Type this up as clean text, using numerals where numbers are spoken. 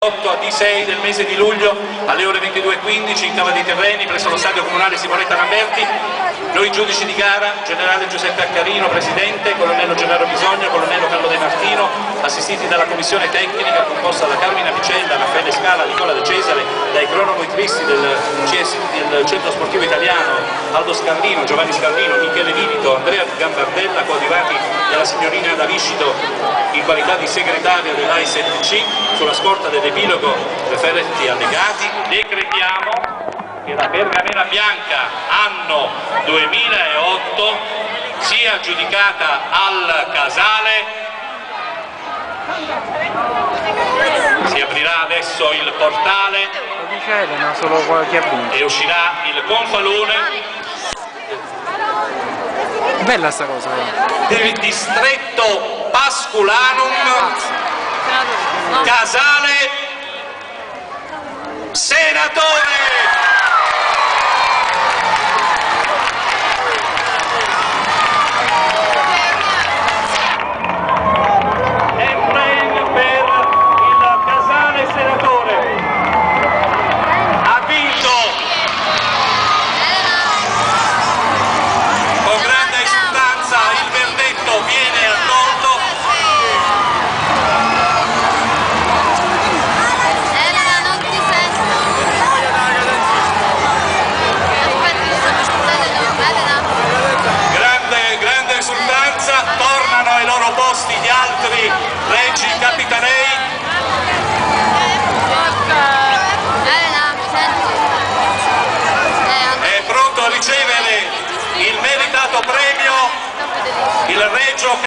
8 a D6 del mese di luglio alle ore 22:15 in Cava dei Terreni presso lo stadio comunale Simonetta Lamberti. Noi giudici di gara, generale Giuseppe Accarino, presidente, colonnello Gennaro Bisogno, colonnello Carlo De Martino, assistiti dalla commissione tecnica composta da Carmina Vicella, Raffaele Scala, Nicola De Cesare, dai cronometristi del Centro Sportivo Italiano, Aldo Scardino, Giovanni Scardino, Michele Vivito, Andrea Gambardella, coadiuvati dalla signorina Daviscito in qualità di segretaria dell'ASFC. Sulla scorta dell'epilogo referenti allegati decretiamo che la pergamena bianca anno 2008 sia aggiudicata al Casale. Si aprirà adesso il portale e uscirà il gonfalone bella sta cosa del distretto Pasculanum, Casale Senatore. Tornano ai loro posti gli altri regi capitanei. È pronto a ricevere il meritato premio il regio